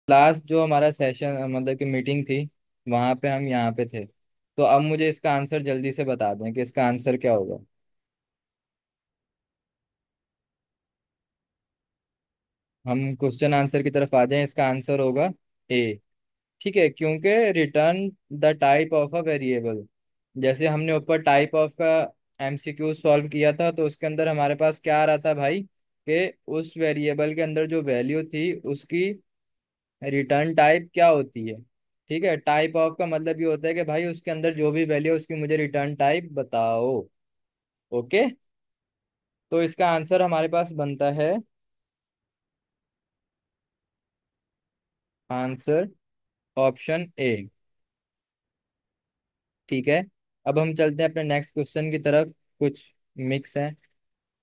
Last जो हमारा session मतलब कि मीटिंग थी, वहां पे हम यहाँ पे थे। तो अब मुझे इसका आंसर जल्दी से बता दें कि इसका आंसर क्या होगा। हम क्वेश्चन आंसर की तरफ आ जाएं। इसका आंसर होगा ए। ठीक है, क्योंकि return the type of a variable. जैसे हमने ऊपर टाइप ऑफ का एमसीक्यू सॉल्व किया था, तो उसके अंदर हमारे पास क्या आ रहा था भाई, कि उस वेरिएबल के अंदर जो वैल्यू थी उसकी रिटर्न टाइप क्या होती है। ठीक है, टाइप ऑफ का मतलब ये होता है कि भाई उसके अंदर जो भी वैल्यू है उसकी मुझे रिटर्न टाइप बताओ। ओके। तो इसका आंसर हमारे पास बनता है आंसर ऑप्शन ए। ठीक है, अब हम चलते हैं अपने नेक्स्ट क्वेश्चन की तरफ। कुछ मिक्स है।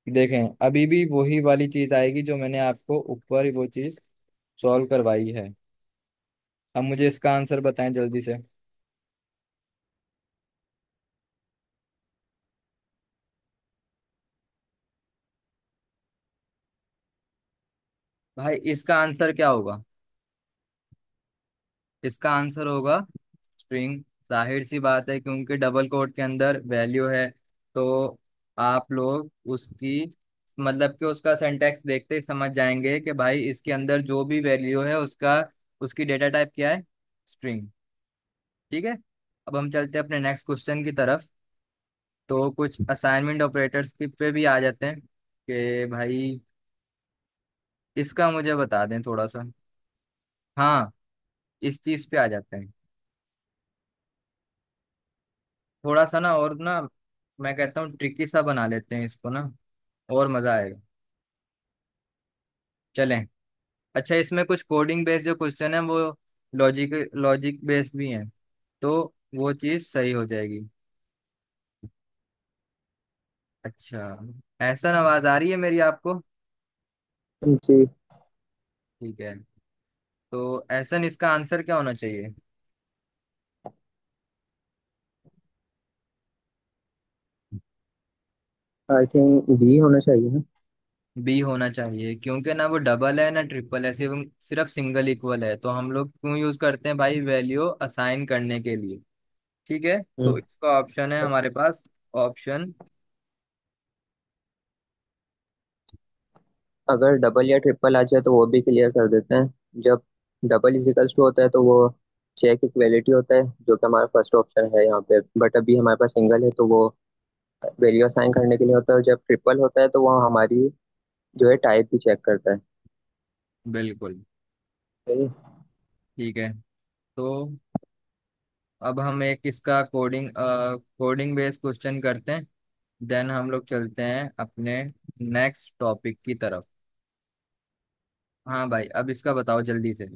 देखें, अभी भी वही वाली चीज आएगी जो मैंने आपको ऊपर ही वो चीज सॉल्व करवाई है। अब मुझे इसका आंसर बताएं जल्दी से। भाई इसका आंसर क्या होगा? इसका आंसर होगा स्ट्रिंग। जाहिर सी बात है, क्योंकि डबल कोट के अंदर वैल्यू है। तो आप लोग उसकी मतलब कि उसका सिंटैक्स देखते ही समझ जाएंगे कि भाई इसके अंदर जो भी वैल्यू है उसका उसकी डेटा टाइप क्या है, स्ट्रिंग। ठीक है, अब हम चलते हैं अपने नेक्स्ट क्वेश्चन की तरफ। तो कुछ असाइनमेंट ऑपरेटर्स की पे भी आ जाते हैं कि भाई इसका मुझे बता दें थोड़ा सा। हाँ, इस चीज पे आ जाते हैं थोड़ा सा ना, और ना मैं कहता हूँ ट्रिकी सा बना लेते हैं इसको ना, और मजा आएगा। चलें। अच्छा, इसमें कुछ कोडिंग बेस्ड जो क्वेश्चन है वो लॉजिक लॉजिक बेस्ड भी हैं, तो वो चीज़ सही हो जाएगी। अच्छा, ऐसा आवाज आ रही है मेरी आपको? जी। ठीक है, तो ऐसा इसका आंसर क्या होना चाहिए? आई थिंक बी होना चाहिए ना। बी होना चाहिए, क्योंकि ना वो डबल है ना ट्रिपल है, सिर्फ सिर्फ सिंगल इक्वल है। तो हम लोग क्यों यूज करते हैं भाई, वैल्यू असाइन करने के लिए। ठीक है, तो हम्म। इसका ऑप्शन है हमारे पास ऑप्शन। अगर डबल या ट्रिपल आ जाए तो वो भी क्लियर कर देते हैं। जब डबल इजिकल्स टू होता है तो वो चेक इक्वलिटी होता है, जो कि हमारा फर्स्ट ऑप्शन है यहाँ पे। बट अभी हमारे पास सिंगल है तो वो वैल्यू असाइन करने के लिए होता है। और जब ट्रिपल होता है तो वो हमारी जो है टाइप भी चेक करता है। बिल्कुल। सही। ठीक है, तो अब हम एक इसका कोडिंग बेस्ड क्वेश्चन करते हैं, देन हम लोग चलते हैं अपने नेक्स्ट टॉपिक की तरफ। हाँ भाई, अब इसका बताओ जल्दी से,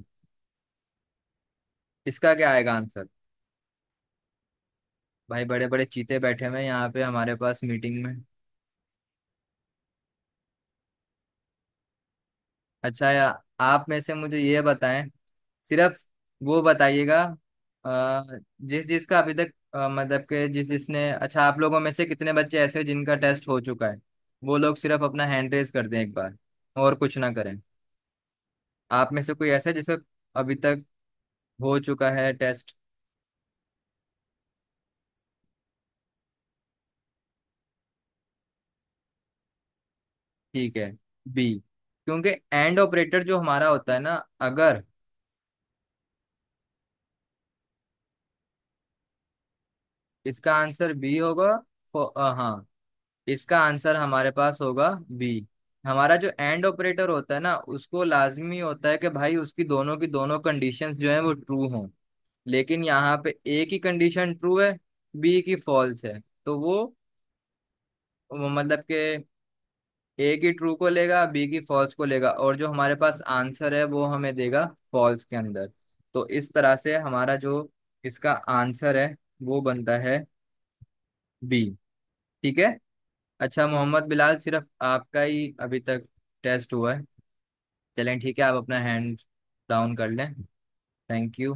इसका क्या आएगा आंसर? भाई बड़े बड़े चीते बैठे हुए हैं यहाँ पे हमारे पास मीटिंग में। अच्छा, या आप में से मुझे ये बताएं, सिर्फ वो बताइएगा जिस जिसका अभी तक मतलब कि जिस जिसने, अच्छा आप लोगों में से कितने बच्चे ऐसे हैं जिनका टेस्ट हो चुका है? वो लोग सिर्फ अपना हैंड रेज कर दें एक बार, और कुछ ना करें। आप में से कोई ऐसा है जिसका अभी तक हो चुका है टेस्ट? ठीक है, बी। क्योंकि एंड ऑपरेटर जो हमारा होता है ना, अगर इसका आंसर बी होगा। हाँ, इसका आंसर हमारे पास होगा बी। हमारा जो एंड ऑपरेटर होता है ना, उसको लाजमी होता है कि भाई उसकी दोनों की दोनों कंडीशंस जो है वो ट्रू हों। लेकिन यहाँ पे ए की कंडीशन ट्रू है, बी की फॉल्स है। तो वो मतलब कि ए की ट्रू को लेगा, बी की फॉल्स को लेगा, और जो हमारे पास आंसर है वो हमें देगा फॉल्स के अंदर। तो इस तरह से हमारा जो इसका आंसर है वो बनता है बी। ठीक है। अच्छा मोहम्मद बिलाल, सिर्फ आपका ही अभी तक टेस्ट हुआ है। चलें ठीक है, आप अपना हैंड डाउन कर लें। Thank you.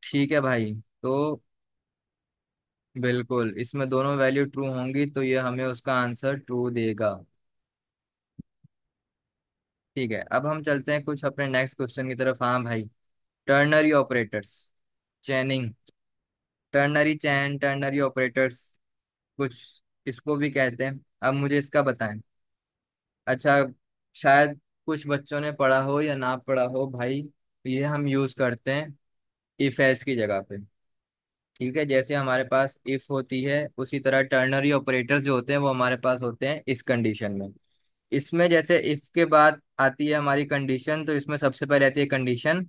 ठीक है भाई, तो बिल्कुल इसमें दोनों वैल्यू ट्रू होंगी तो ये हमें उसका आंसर ट्रू देगा। ठीक है, अब हम चलते हैं कुछ अपने नेक्स्ट क्वेश्चन की तरफ। हाँ भाई, टर्नरी ऑपरेटर्स, चैनिंग, टर्नरी चैन, टर्नरी ऑपरेटर्स, कुछ इसको भी कहते हैं। अब मुझे इसका बताएं। अच्छा, शायद कुछ बच्चों ने पढ़ा हो या ना पढ़ा हो भाई, ये हम यूज करते हैं इफ एल्स की जगह पे। ठीक है, जैसे हमारे पास इफ होती है, उसी तरह टर्नरी ऑपरेटर्स जो होते हैं वो हमारे पास होते हैं इस कंडीशन में। इसमें जैसे इफ के बाद आती है हमारी कंडीशन, तो इसमें सबसे पहले आती है कंडीशन,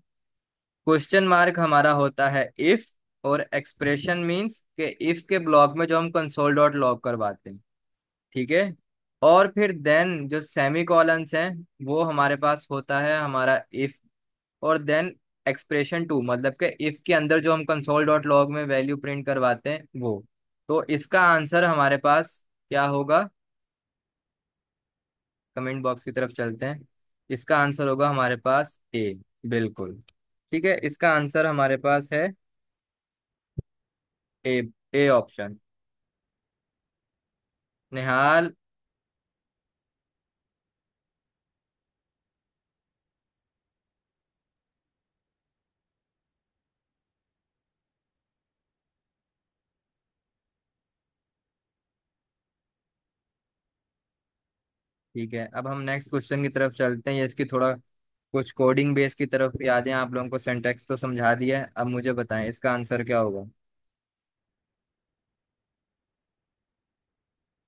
क्वेश्चन मार्क हमारा होता है इफ, और एक्सप्रेशन मींस के इफ के ब्लॉक में जो हम कंसोल डॉट लॉग करवाते हैं। ठीक है, और फिर देन जो सेमी कॉलन्स हैं वो हमारे पास होता है हमारा इफ, और देन एक्सप्रेशन टू, मतलब कि इफ के अंदर जो हम कंसोल डॉट लॉग में वैल्यू प्रिंट करवाते हैं वो। तो इसका आंसर हमारे पास क्या होगा, कमेंट बॉक्स की तरफ चलते हैं। इसका आंसर होगा हमारे पास ए, बिल्कुल। ठीक है, इसका आंसर हमारे पास है ए, ए ऑप्शन। निहाल। ठीक है, अब हम नेक्स्ट क्वेश्चन की तरफ चलते हैं। ये इसकी थोड़ा कुछ कोडिंग बेस की तरफ भी आते हैं। आप लोगों को सिंटैक्स तो समझा दिया है, अब मुझे बताएं इसका आंसर क्या होगा।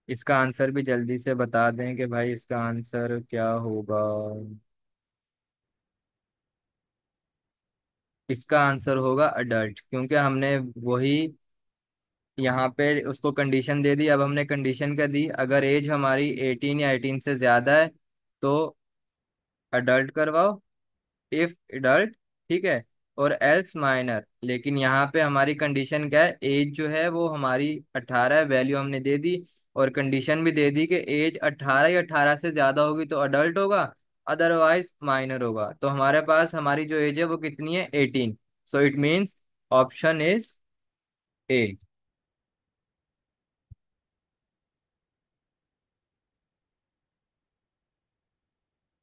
इसका आंसर भी जल्दी से बता दें कि भाई इसका आंसर क्या होगा। इसका आंसर होगा अडल्ट, क्योंकि हमने वही यहाँ पे उसको कंडीशन दे दी। अब हमने कंडीशन क्या दी, अगर एज हमारी 18 या 18 से ज्यादा है तो अडल्ट करवाओ, इफ एडल्ट। ठीक है, और एल्स माइनर। लेकिन यहाँ पे हमारी कंडीशन क्या है, एज जो है वो हमारी 18 है, वैल्यू हमने दे दी, और कंडीशन भी दे दी कि एज 18 या 18 से ज्यादा होगी तो अडल्ट होगा, अदरवाइज माइनर होगा। तो हमारे पास हमारी जो एज है वो कितनी है, 18। So it means option is a.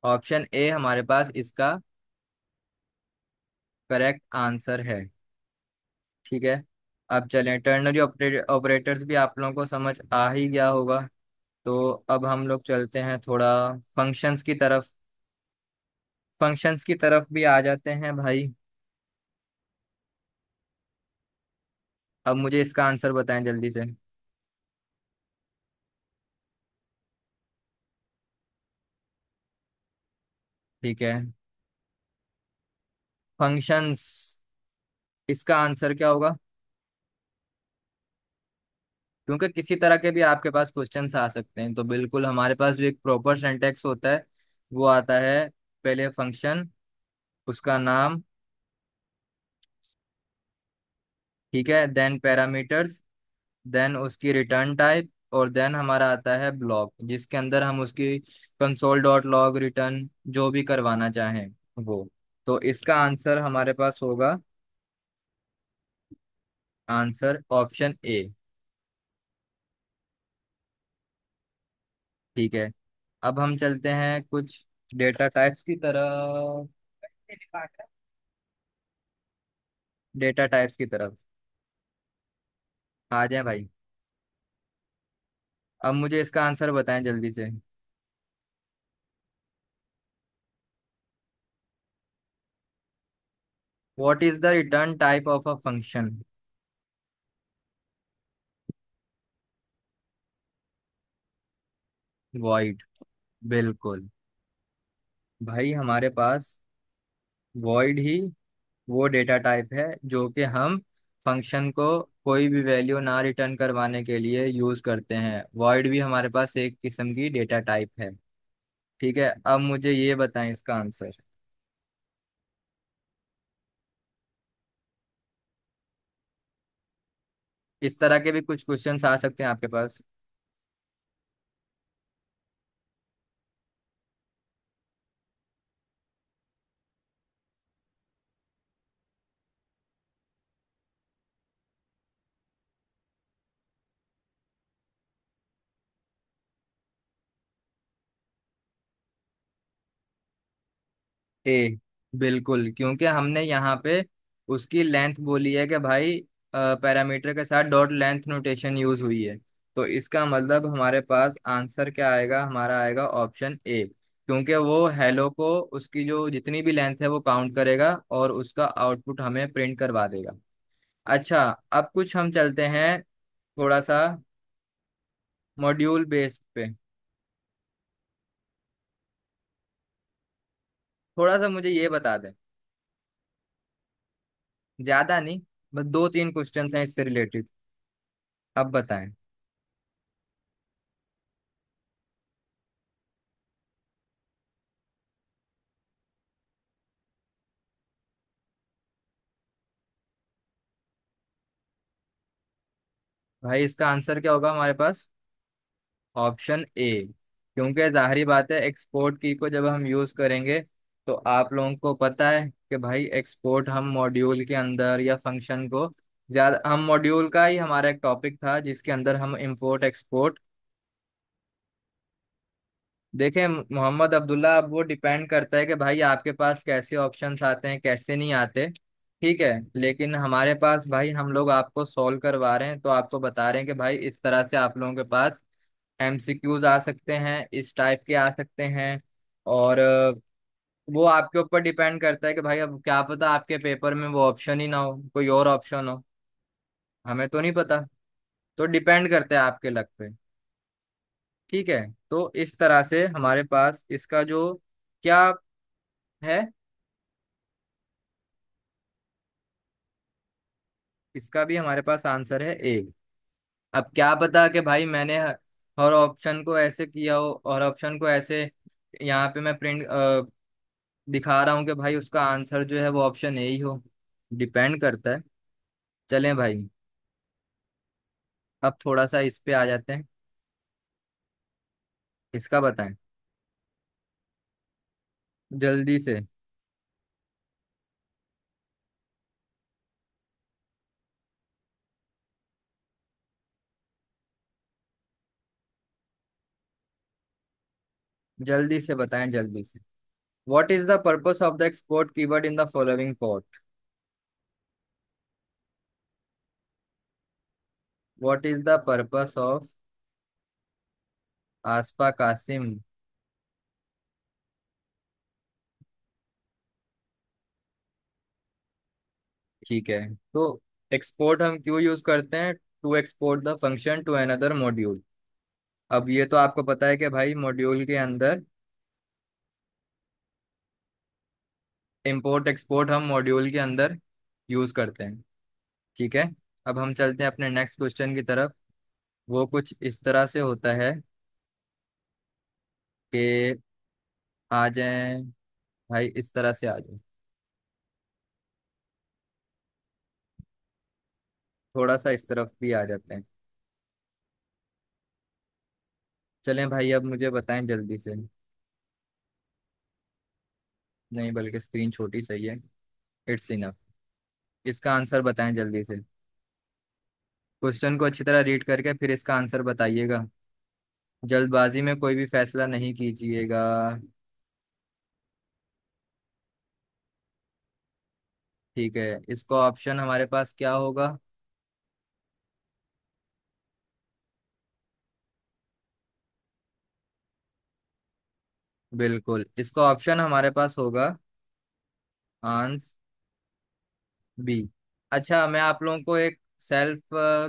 Option ए हमारे पास इसका करेक्ट आंसर है। ठीक है, अब चलें, टर्नरी ऑपरेटर्स भी आप लोगों को समझ आ ही गया होगा। तो अब हम लोग चलते हैं थोड़ा फंक्शंस की तरफ। फंक्शंस की तरफ भी आ जाते हैं भाई। अब मुझे इसका आंसर बताएं जल्दी से। ठीक है, फंक्शंस, इसका आंसर क्या होगा, क्योंकि किसी तरह के भी आपके पास क्वेश्चंस आ सकते हैं। तो बिल्कुल हमारे पास जो एक प्रॉपर सिंटेक्स होता है वो आता है, पहले फंक्शन, उसका नाम, ठीक है, देन पैरामीटर्स, देन उसकी रिटर्न टाइप, और देन हमारा आता है ब्लॉक, जिसके अंदर हम उसकी कंसोल डॉट लॉग रिटर्न जो भी करवाना चाहें वो। तो इसका आंसर हमारे पास होगा, आंसर ऑप्शन ए। ठीक है, अब हम चलते हैं कुछ डेटा टाइप्स की तरफ। डेटा टाइप्स की तरफ आ जाए भाई। अब मुझे इसका आंसर बताएं जल्दी से। What is the return type of a function. Void, बिल्कुल। भाई हमारे पास वॉइड ही वो डेटा टाइप है जो कि हम फंक्शन को कोई भी वैल्यू ना रिटर्न करवाने के लिए यूज करते हैं। वॉइड भी हमारे पास एक किस्म की डेटा टाइप है। ठीक है, अब मुझे ये बताएं इसका आंसर। इस तरह के भी कुछ क्वेश्चंस आ सकते हैं आपके पास। ए, बिल्कुल, क्योंकि हमने यहाँ पे उसकी लेंथ बोली है कि भाई पैरामीटर के साथ डॉट लेंथ नोटेशन यूज हुई है। तो इसका मतलब हमारे पास आंसर क्या आएगा, हमारा आएगा ऑप्शन ए, क्योंकि वो हेलो को उसकी जो जितनी भी लेंथ है वो काउंट करेगा और उसका आउटपुट हमें प्रिंट करवा देगा। अच्छा, अब कुछ हम चलते हैं थोड़ा सा मॉड्यूल बेस्ड पे। थोड़ा सा मुझे ये बता दें, ज्यादा नहीं, बस दो तीन क्वेश्चन हैं इससे रिलेटेड। अब बताएं। भाई इसका आंसर क्या होगा हमारे पास? ऑप्शन ए, क्योंकि जाहिर बात है एक्सपोर्ट की को जब हम यूज करेंगे तो आप लोगों को पता है कि भाई एक्सपोर्ट हम मॉड्यूल के अंदर या फंक्शन को ज्यादा, हम मॉड्यूल का ही हमारा एक टॉपिक था जिसके अंदर हम इंपोर्ट एक्सपोर्ट। देखें मोहम्मद अब्दुल्ला, अब वो डिपेंड करता है कि भाई आपके पास कैसे ऑप्शंस आते हैं कैसे नहीं आते। ठीक है, लेकिन हमारे पास भाई हम लोग आपको सॉल्व करवा रहे हैं तो आपको बता रहे हैं कि भाई इस तरह से आप लोगों के पास एमसीक्यूज आ सकते हैं, इस टाइप के आ सकते हैं। और वो आपके ऊपर डिपेंड करता है कि भाई अब क्या पता आपके पेपर में वो ऑप्शन ही ना हो, कोई और ऑप्शन हो, हमें तो नहीं पता। तो डिपेंड करता है आपके लक पे। ठीक है, तो इस तरह से हमारे पास इसका जो क्या है, इसका भी हमारे पास आंसर है ए। अब क्या पता कि भाई मैंने हर ऑप्शन को ऐसे किया हो और ऑप्शन को ऐसे यहाँ पे मैं प्रिंट दिखा रहा हूँ कि भाई उसका आंसर जो है वो ऑप्शन ए ही हो, डिपेंड करता है। चलें भाई, अब थोड़ा सा इस पे आ जाते हैं। इसका बताएं जल्दी से। जल्दी से बताएं, जल्दी से। What is the purpose of the export keyword in the following code? What is the purpose of, Asfa Qasim. ठीक है, तो एक्सपोर्ट हम क्यों यूज करते हैं? To export the function to another module. अब ये तो आपको पता है कि भाई मॉड्यूल के अंदर इंपोर्ट एक्सपोर्ट हम मॉड्यूल के अंदर यूज करते हैं। ठीक है, अब हम चलते हैं अपने नेक्स्ट क्वेश्चन की तरफ। वो कुछ इस तरह से होता है कि आ जाएं भाई, इस तरह से आ जाए, थोड़ा सा इस तरफ भी आ जाते हैं। चलें भाई, अब मुझे बताएं जल्दी से। नहीं, बल्कि स्क्रीन छोटी सही है, इट्स इनफ। इसका आंसर बताएं जल्दी से। क्वेश्चन को अच्छी तरह रीड करके फिर इसका आंसर बताइएगा। जल्दबाजी में कोई भी फैसला नहीं कीजिएगा। ठीक है, इसको ऑप्शन हमारे पास क्या होगा? बिल्कुल, इसको ऑप्शन हमारे पास होगा आंस बी। अच्छा, मैं आप लोगों को एक सेल्फ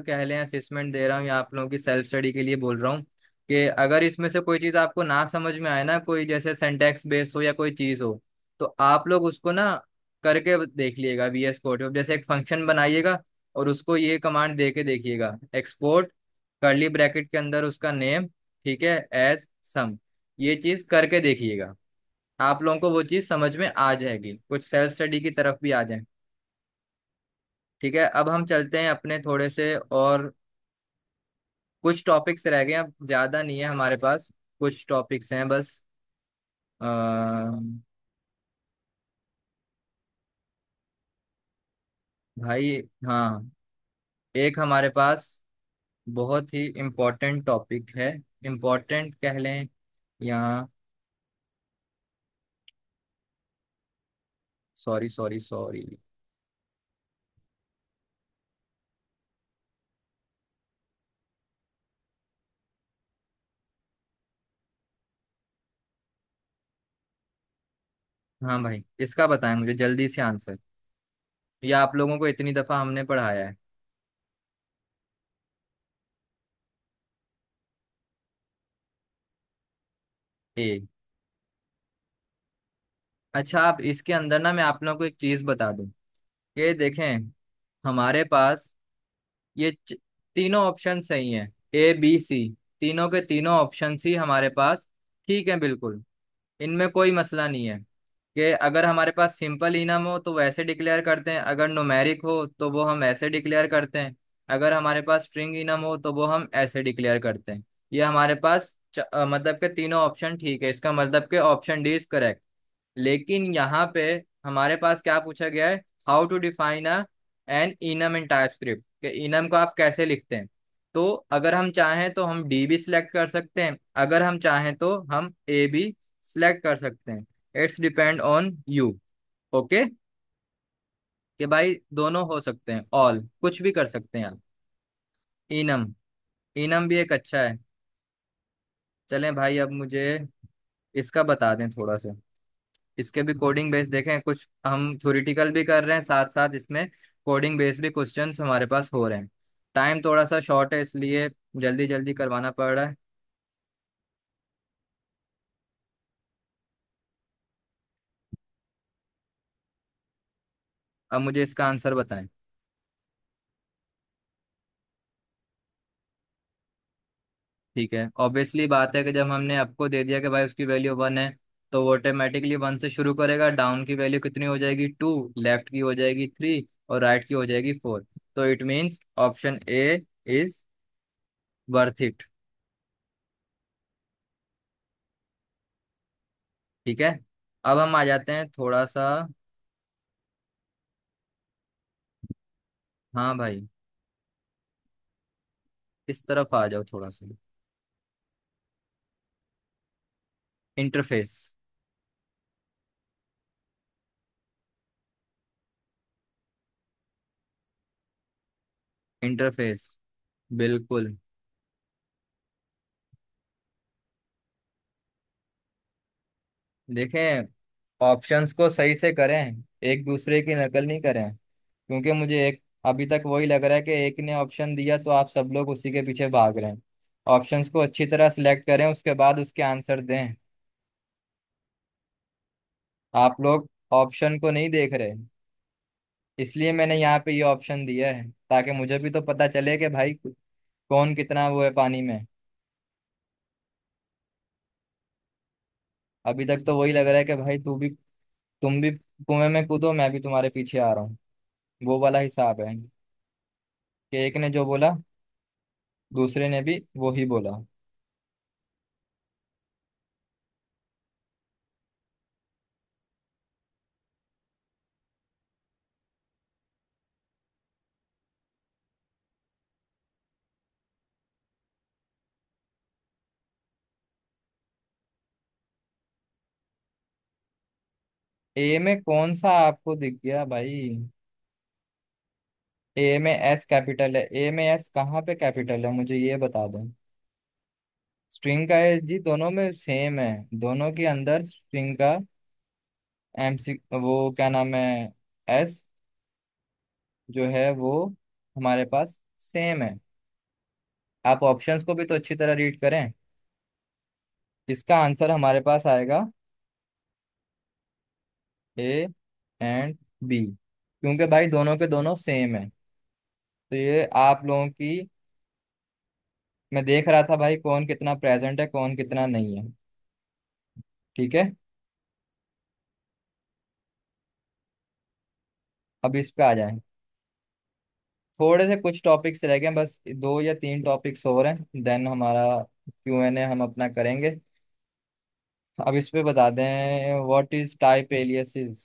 कह लें असेसमेंट दे रहा हूँ या आप लोगों की सेल्फ स्टडी के लिए बोल रहा हूँ कि अगर इसमें से कोई चीज़ आपको ना समझ में आए ना, कोई जैसे सेंटेक्स बेस हो या कोई चीज़ हो, तो आप लोग उसको ना करके देख लिएगा VS कोड। जैसे एक फंक्शन बनाइएगा और उसको ये कमांड दे के देखिएगा, एक्सपोर्ट कर्ली ब्रैकेट के अंदर उसका नेम, ठीक है, एज सम। ये चीज़ करके देखिएगा, आप लोगों को वो चीज़ समझ में आ जाएगी, कुछ सेल्फ स्टडी की तरफ भी आ जाए। ठीक है, अब हम चलते हैं अपने थोड़े से और कुछ टॉपिक्स रह गए, अब ज्यादा नहीं है हमारे पास, कुछ टॉपिक्स हैं बस। भाई हाँ, एक हमारे पास बहुत ही इम्पोर्टेंट टॉपिक है, इम्पोर्टेंट कह लें यहाँ। Sorry sorry sorry. हाँ भाई, इसका बताएं मुझे जल्दी से आंसर। या आप लोगों को इतनी दफा हमने पढ़ाया है। ए। अच्छा, आप इसके अंदर ना मैं आप लोगों को एक चीज बता दूं। ये देखें, हमारे पास ये तीनों ऑप्शन सही हैं। ए बी सी, तीनों के तीनों ऑप्शन ही हमारे पास ठीक है बिल्कुल। इनमें कोई मसला नहीं है कि अगर हमारे पास सिंपल इनम हो तो वैसे डिक्लेयर करते हैं, अगर न्यूमेरिक हो तो वो हम ऐसे डिक्लेयर करते हैं, अगर हमारे पास स्ट्रिंग इनम हो तो वो हम ऐसे डिक्लेयर करते हैं। ये हमारे पास मतलब के तीनों ऑप्शन ठीक है, इसका मतलब के ऑप्शन डी इज करेक्ट। लेकिन यहाँ पे हमारे पास क्या पूछा गया है, how to define a an enum in TypeScript, कि इनम को आप कैसे लिखते हैं। तो अगर हम चाहें तो हम डी भी सिलेक्ट कर सकते हैं, अगर हम चाहें तो हम ए भी सिलेक्ट कर सकते हैं। It's depend on you. Okay, कि भाई दोनों हो सकते हैं, ऑल कुछ भी कर सकते हैं आप। इनम, इनम भी एक अच्छा है। चलें भाई, अब मुझे इसका बता दें थोड़ा सा। इसके भी कोडिंग बेस देखें, कुछ हम थ्योरेटिकल भी कर रहे हैं, साथ साथ इसमें कोडिंग बेस भी क्वेश्चंस हमारे पास हो रहे हैं। टाइम थोड़ा सा शॉर्ट है इसलिए जल्दी जल्दी करवाना पड़ रहा है। अब मुझे इसका आंसर बताएं। ठीक है, ऑब्वियसली बात है कि जब हमने आपको दे दिया कि भाई उसकी वैल्यू 1 है, तो वो ऑटोमेटिकली 1 से शुरू करेगा। डाउन की वैल्यू कितनी हो जाएगी, 2, लेफ्ट की हो जाएगी 3, और राइट की हो जाएगी 4। तो it means option A is worth it. ठीक है, अब हम आ जाते हैं थोड़ा सा। हाँ भाई, इस तरफ आ जाओ थोड़ा सा। इंटरफेस। इंटरफेस, बिल्कुल। देखें, ऑप्शंस को सही से करें, एक दूसरे की नकल नहीं करें। क्योंकि मुझे एक अभी तक वही लग रहा है कि एक ने ऑप्शन दिया तो आप सब लोग उसी के पीछे भाग रहे हैं। ऑप्शंस को अच्छी तरह सिलेक्ट करें, उसके बाद उसके आंसर दें। आप लोग ऑप्शन को नहीं देख रहे, इसलिए मैंने यहाँ पे ये ऑप्शन दिया है, ताकि मुझे भी तो पता चले कि भाई कौन कितना वो है पानी में। अभी तक तो वही लग रहा है कि भाई तुम भी कुएं में कूदो, मैं भी तुम्हारे पीछे आ रहा हूँ। वो वाला हिसाब है कि एक ने जो बोला दूसरे ने भी वो ही बोला। ए में कौन सा आपको दिख गया भाई? ए में एस कैपिटल है, ए में एस कहाँ पे कैपिटल है, मुझे ये बता दो। स्ट्रिंग का है जी, दोनों में सेम है। दोनों के अंदर स्ट्रिंग का एमसी वो क्या नाम है, एस जो है वो हमारे पास सेम है। आप ऑप्शंस को भी तो अच्छी तरह रीड करें। इसका आंसर हमारे पास आएगा ए एंड बी, क्योंकि भाई दोनों के दोनों सेम है। तो ये आप लोगों की, मैं देख रहा था भाई कौन कितना प्रेजेंट है कौन कितना नहीं है। ठीक है, अब इस पे आ जाएं। थोड़े से कुछ टॉपिक्स रह गए, बस 2 या 3 टॉपिक्स और हैं, देन हमारा Q&A हम अपना करेंगे। अब इस पे बता दें, what is type aliases,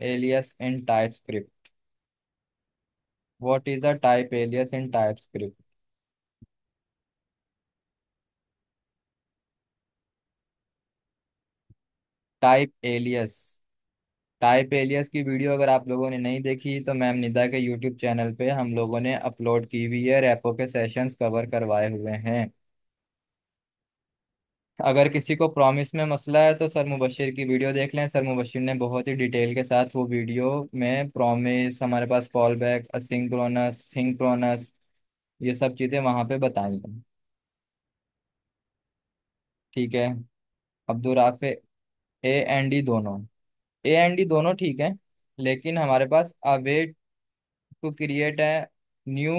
alias in TypeScript. What is a type alias in TypeScript? Type alias, type alias की वीडियो अगर आप लोगों ने नहीं देखी तो मैम निदा के यूट्यूब चैनल पे हम लोगों ने अपलोड की हुई है, रेपो के सेशंस कवर करवाए हुए हैं। अगर किसी को प्रॉमिस में मसला है तो सर मुबशिर की वीडियो देख लें, सर मुबशिर ने बहुत ही डिटेल के साथ वो वीडियो में प्रॉमिस, हमारे पास कॉल बैक, असिंक्रोनस, सिंक्रोनस, ये सब चीज़ें वहाँ पे बताई हैं। ठीक है। Abdul Rafe, A and D दोनों, ए एंड डी दोनों ठीक है, लेकिन हमारे पास a way to create a new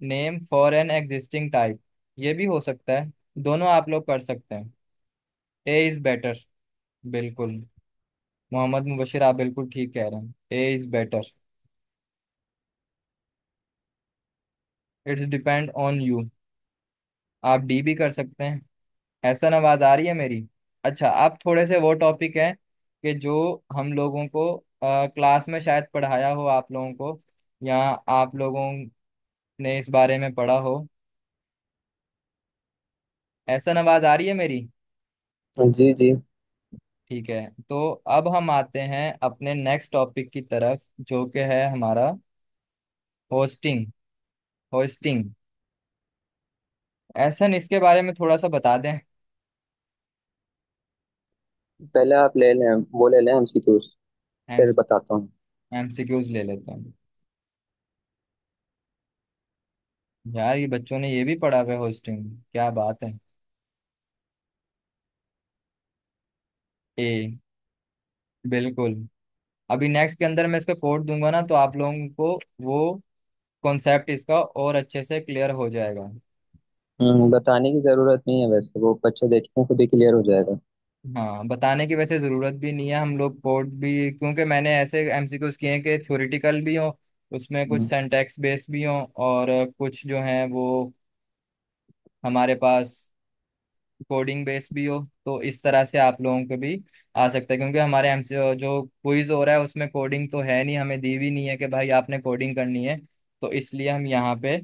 name for an existing type, ये भी हो सकता है। दोनों आप लोग कर सकते हैं। A is better. बिल्कुल। मोहम्मद मुबशिर आप बिल्कुल ठीक कह रहे हैं, A is better. It's depend on you. आप डी भी कर सकते हैं। ऐसा आवाज आ रही है मेरी? अच्छा, आप थोड़े से वो टॉपिक है कि जो हम लोगों को क्लास में शायद पढ़ाया हो आप लोगों को, या आप लोगों ने इस बारे में पढ़ा हो। ऐसा आवाज आ रही है मेरी? जी जी। ठीक है, तो अब हम आते हैं अपने नेक्स्ट टॉपिक की तरफ, जो कि है हमारा होस्टिंग। होस्टिंग, ऐसा इसके बारे में थोड़ा सा बता दें। पहले आप ले लें, वो ले लें एमसीक्यूज, एम फिर बताता हूँ। एमसीक्यूज ले लेते हैं। यार ये बच्चों ने ये भी पढ़ा हुआ है होस्टिंग, क्या बात है। ए, बिल्कुल। अभी नेक्स्ट के अंदर मैं इसका कोड दूंगा ना, तो आप लोगों को वो कॉन्सेप्ट इसका और अच्छे से क्लियर हो जाएगा। बताने की जरूरत नहीं है, वैसे वो बच्चे देखेंगे खुद ही क्लियर हो जाएगा। हाँ, बताने की वैसे ज़रूरत भी नहीं है, हम लोग कोड भी, क्योंकि मैंने ऐसे एमसीक्यूज किए हैं कि थ्योरेटिकल भी हो, उसमें कुछ हम्म, सिंटैक्स बेस भी हो, और कुछ जो है वो हमारे पास कोडिंग बेस भी हो। तो इस तरह से आप लोगों को भी आ सकता है, क्योंकि हमारे एमसी जो क्विज हो रहा है उसमें कोडिंग तो है नहीं, हमें दी भी नहीं है कि भाई आपने कोडिंग करनी है। तो इसलिए हम यहाँ पे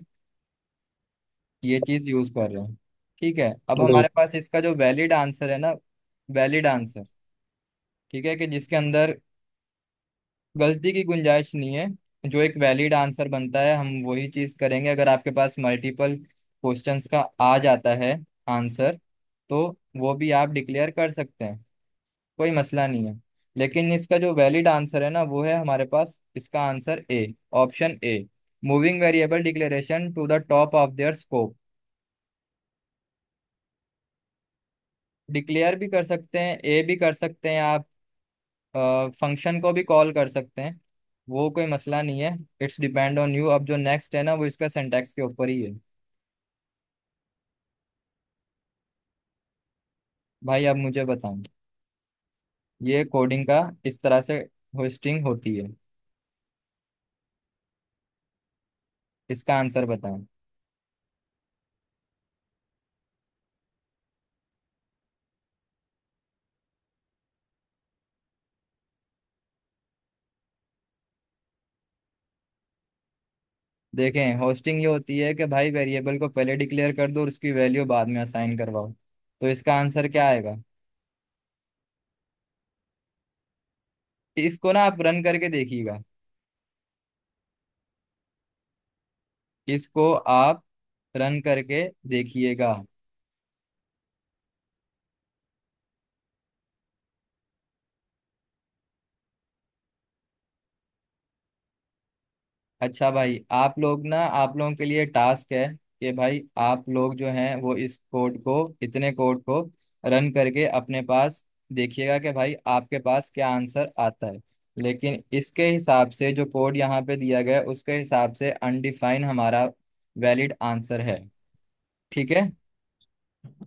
ये चीज़ यूज़ कर रहे हैं। ठीक है, अब हमारे बिल्कुल। पास इसका जो वैलिड आंसर है ना, वैलिड आंसर, ठीक है, कि जिसके अंदर गलती की गुंजाइश नहीं है, जो एक वैलिड आंसर बनता है, हम वही चीज करेंगे। अगर आपके पास मल्टीपल क्वेश्चंस का आ जाता है आंसर, तो वो भी आप डिक्लेयर कर सकते हैं, कोई मसला नहीं है। लेकिन इसका जो वैलिड आंसर है ना, वो है हमारे पास इसका answer A, option A, moving variable declaration to the top of their scope. Declare भी कर सकते हैं, ए भी कर सकते हैं आप, फंक्शन को भी कॉल कर सकते हैं, वो कोई मसला नहीं है। It's depend on you. अब जो नेक्स्ट है ना, वो इसका सिंटैक्स के ऊपर ही है। भाई अब मुझे बताएं, ये कोडिंग का इस तरह से होस्टिंग होती है, इसका आंसर बताएं। देखें, होस्टिंग ये होती है कि भाई वेरिएबल को पहले डिक्लेयर कर दो और उसकी वैल्यू बाद में असाइन करवाओ। तो इसका आंसर क्या आएगा? इसको ना आप रन करके देखिएगा, इसको आप रन करके देखिएगा। अच्छा भाई, आप लोग ना, आप लोगों के लिए टास्क है कि भाई आप लोग जो हैं वो इस कोड को, इतने कोड को रन करके अपने पास देखिएगा कि भाई आपके पास क्या आंसर आता है। लेकिन इसके हिसाब से जो कोड यहाँ पे दिया गया है, उसके हिसाब से अनडिफाइन हमारा वैलिड आंसर है। ठीक है।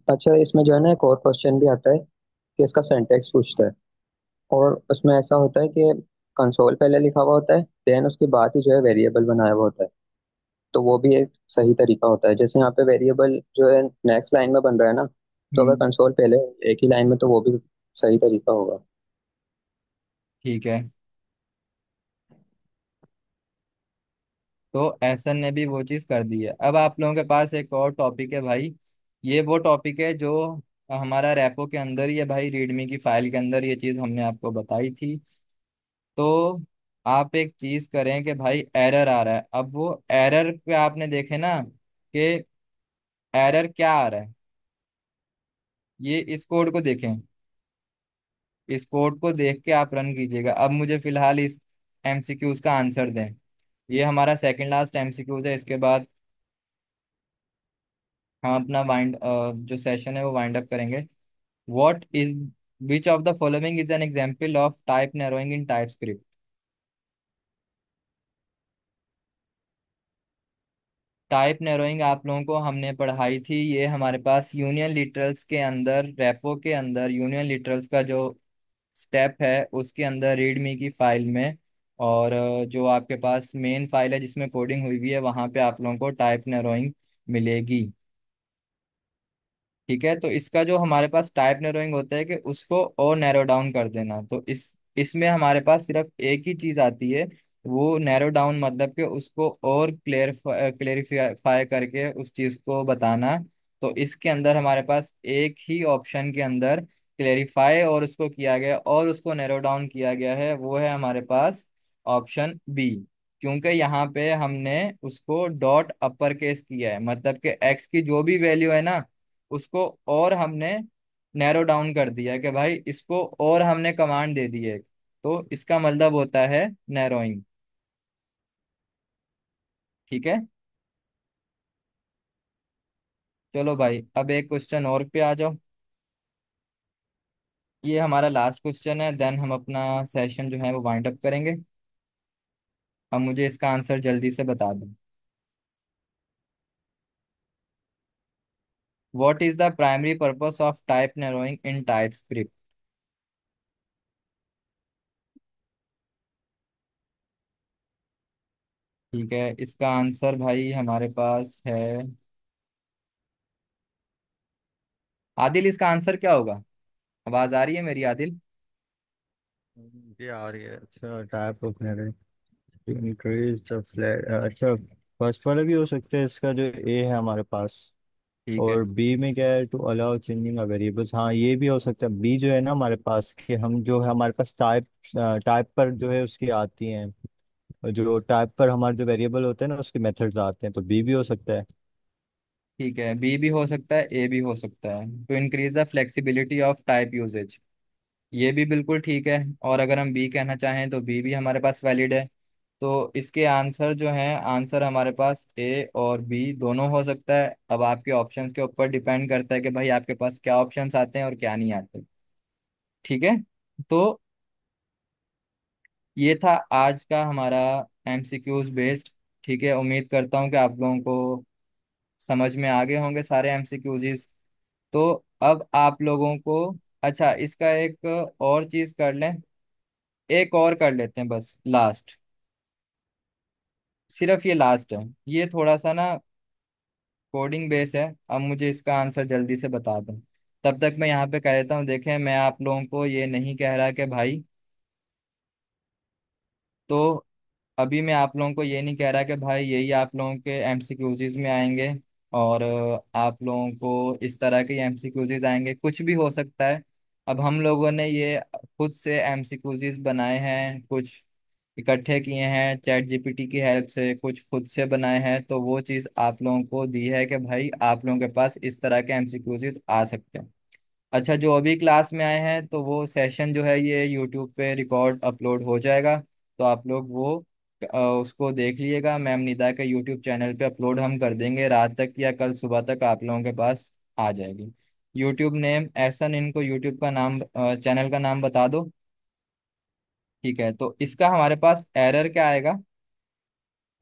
अच्छा, इसमें जो है ना एक और क्वेश्चन भी आता है कि इसका सिंटेक्स पूछता है, और उसमें ऐसा होता है कि कंसोल पहले लिखा हुआ होता है, देन उसके बाद ही जो है वेरिएबल बनाया हुआ होता है। तो वो भी एक सही तरीका होता है। जैसे यहाँ पे वेरिएबल जो है नेक्स्ट लाइन में बन रहा है ना, तो अगर हम्म। कंसोल पहले एक ही लाइन में, तो वो भी सही तरीका होगा। ठीक है, तो एहसन ने भी वो चीज़ कर दी है। अब आप लोगों के पास एक और टॉपिक है भाई, ये वो टॉपिक है जो हमारा रैपो के अंदर ही है भाई, रीडमी की फाइल के अंदर ये चीज़ हमने आपको बताई थी। तो आप एक चीज करें कि भाई एरर आ रहा है, अब वो एरर पे आपने देखे ना कि एरर क्या आ रहा है, ये इस कोड को देखें, इस कोड को देख के आप रन कीजिएगा। अब मुझे फिलहाल इस एमसीक्यूज का आंसर दें। ये हमारा सेकंड लास्ट एमसीक्यूज है, इसके बाद हम अपना वाइंड जो सेशन है वो वाइंड अप करेंगे। What is which of the following is an example of type narrowing in TypeScript. Type narrowing आप लोगों को हमने पढ़ाई थी, ये हमारे पास यूनियन लिटरल्स के अंदर, रेपो के अंदर यूनियन लिटरल्स का जो स्टेप है उसके अंदर रीडमी की फाइल में, और जो आपके पास मेन फाइल है जिसमें कोडिंग हुई हुई है वहां पे आप लोगों को टाइप नैरोइंग मिलेगी। ठीक है, तो इसका जो हमारे पास टाइप नैरोइंग होता है कि उसको और नैरो डाउन कर देना, तो इस इसमें हमारे पास सिर्फ एक ही चीज आती है, वो नैरो डाउन, मतलब कि उसको और क्लेरिफाई करके उस चीज को बताना। तो इसके अंदर हमारे पास एक ही ऑप्शन के अंदर क्लेरिफाई और उसको किया गया और उसको नैरो डाउन किया गया है, वो है हमारे पास ऑप्शन बी। क्योंकि यहाँ पे हमने उसको डॉट अपर केस किया है, मतलब कि एक्स की जो भी वैल्यू है ना उसको और हमने नैरो डाउन कर दिया कि भाई इसको और हमने कमांड दे दी है, तो इसका मतलब होता है नैरोइंग। ठीक है, चलो भाई अब एक क्वेश्चन और पे आ जाओ। ये हमारा लास्ट क्वेश्चन है, देन हम अपना सेशन जो है वो वाइंड अप करेंगे। अब मुझे इसका आंसर जल्दी से बता दो। What is the primary purpose of type narrowing in type script. ठीक है, इसका आंसर भाई हमारे पास है, आदिल इसका आंसर क्या होगा? आवाज आ रही है मेरी आदिल? ये आ रही है। अच्छा, type of increase the flag. अच्छा, फर्स्ट वाला भी हो सकता है इसका, जो ए है हमारे पास। ठीक है। और बी में क्या है, टू अलाउ चेंजिंग वेरिएबल्स। हाँ, ये भी हो सकता है। बी जो है ना हमारे पास, कि हम जो है हमारे पास टाइप टाइप पर जो है उसकी आती हैं, और जो टाइप पर हमारे जो वेरिएबल होते हैं ना उसके मेथड्स आते हैं, तो बी भी हो सकता है। ठीक है, बी भी हो सकता है, ए भी हो सकता है, to increase the flexibility of type usage, ये भी बिल्कुल ठीक है। और अगर हम बी कहना चाहें तो बी भी हमारे पास वैलिड है। तो इसके आंसर जो है, आंसर हमारे पास ए और बी दोनों हो सकता है। अब आपके ऑप्शंस के ऊपर डिपेंड करता है कि भाई आपके पास क्या ऑप्शंस आते हैं और क्या नहीं आते। ठीक है, तो ये था आज का हमारा एमसीक्यूज बेस्ड। ठीक है, उम्मीद करता हूँ कि आप लोगों को समझ में आ गए होंगे सारे एमसीक्यूज। तो अब आप लोगों को, अच्छा इसका एक और चीज कर लें, एक और कर लेते हैं बस लास्ट, सिर्फ ये लास्ट है, ये थोड़ा सा ना कोडिंग बेस है। अब मुझे इसका आंसर जल्दी से बता दो, तब तक मैं यहाँ पे कह देता हूँ। देखें, मैं आप लोगों को ये नहीं कह रहा कि भाई, तो अभी मैं आप लोगों को ये नहीं कह रहा कि भाई यही आप लोगों के एमसीक्यूज़ में आएंगे और आप लोगों को इस तरह के एमसीक्यूज़ आएंगे, कुछ भी हो सकता है। अब हम लोगों ने ये खुद से एमसीक्यूज़ बनाए हैं, कुछ इकट्ठे किए हैं चैट जीपीटी की हेल्प से, कुछ खुद से बनाए हैं, तो वो चीज़ आप लोगों को दी है कि भाई आप लोगों के पास इस तरह के एमसीक्यूज़ आ सकते हैं। अच्छा, जो अभी क्लास में आए हैं तो वो सेशन जो है ये यूट्यूब पे रिकॉर्ड अपलोड हो जाएगा, तो आप लोग वो उसको देख लिएगा। मैम निदा के यूट्यूब चैनल पे अपलोड हम कर देंगे, रात तक या कल सुबह तक आप लोगों के पास आ जाएगी। यूट्यूब नेम एहसन, इनको यूट्यूब का नाम, चैनल का नाम बता दो। ठीक है, तो इसका हमारे पास एरर क्या आएगा,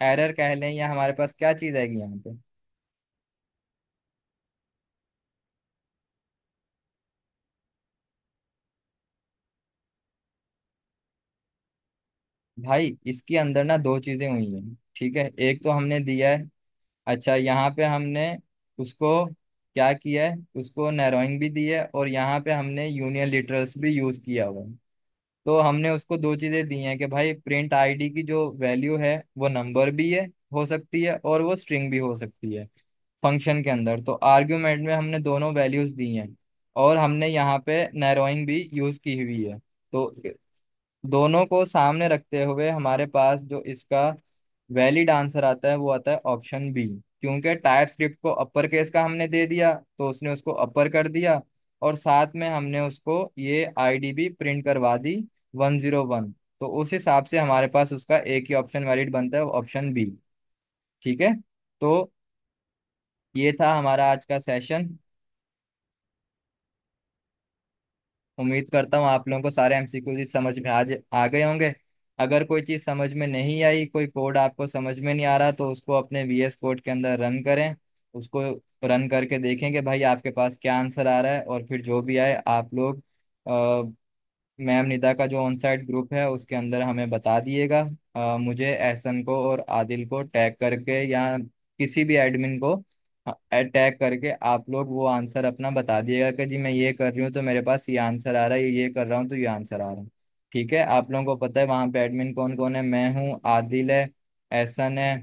एरर कह लें या हमारे पास क्या चीज़ आएगी यहाँ पे? भाई इसके अंदर ना दो चीज़ें हुई हैं। ठीक है, एक तो हमने दिया है, अच्छा यहाँ पे हमने उसको क्या किया है, उसको नैरोइंग भी दी है, और यहाँ पे हमने यूनियन लिटरल्स भी यूज किया हुआ है। तो हमने उसको दो चीजें दी हैं कि भाई प्रिंट आईडी की जो वैल्यू है वो नंबर भी है, हो सकती है, और वो स्ट्रिंग भी हो सकती है फंक्शन के अंदर। तो आर्ग्यूमेंट में हमने दोनों वैल्यूज दी हैं, और हमने यहाँ पे नैरोइंग भी यूज की हुई है। तो दोनों को सामने रखते हुए हमारे पास जो इसका वैलिड आंसर आता है वो आता है ऑप्शन बी। क्योंकि टाइप स्क्रिप्ट को अपर केस का हमने दे दिया तो उसने उसको अपर कर दिया, और साथ में हमने उसको ये आईडी भी प्रिंट करवा दी 101। तो उस हिसाब से हमारे पास उसका एक ही ऑप्शन वैलिड बनता है, ऑप्शन बी। ठीक है। तो ये था हमारा आज का सेशन। उम्मीद करता हूँ आप लोगों को सारे एमसीक्यू समझ में आज आ गए होंगे। अगर कोई चीज़ समझ में नहीं आई, कोई कोड आपको समझ में नहीं आ रहा, तो उसको अपने वीएस कोड के अंदर रन करें। उसको रन करके देखेंगे भाई आपके पास क्या आंसर आ रहा है, और फिर जो भी आए आप लोग मैम निदा का जो ऑन साइट ग्रुप है उसके अंदर हमें बता दिएगा। मुझे एहसन को और आदिल को टैग करके, या किसी भी एडमिन को टैग करके आप लोग वो आंसर अपना बता दिएगा कि जी मैं ये कर रही हूँ तो मेरे पास ये आंसर आ रहा है, ये कर रहा हूँ तो ये आंसर आ रहा है। ठीक है। आप लोगों को पता है वहाँ पे एडमिन कौन कौन है, मैं हूँ, आदिल है, एहसन है,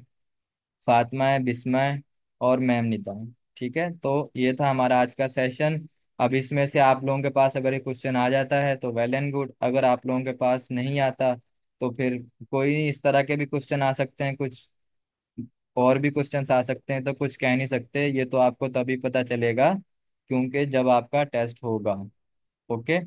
फातिमा है, बिस्मा है, और मैम निता है। ठीक है। तो ये था हमारा आज का सेशन। अब इसमें से आप लोगों के पास अगर ये क्वेश्चन आ जाता है तो वेल एंड गुड, अगर आप लोगों के पास नहीं आता तो फिर कोई नहीं, इस तरह के भी क्वेश्चन आ सकते हैं, कुछ और भी क्वेश्चंस आ सकते हैं, तो कुछ कह नहीं सकते, ये तो आपको तभी पता चलेगा क्योंकि जब आपका टेस्ट होगा। ओके।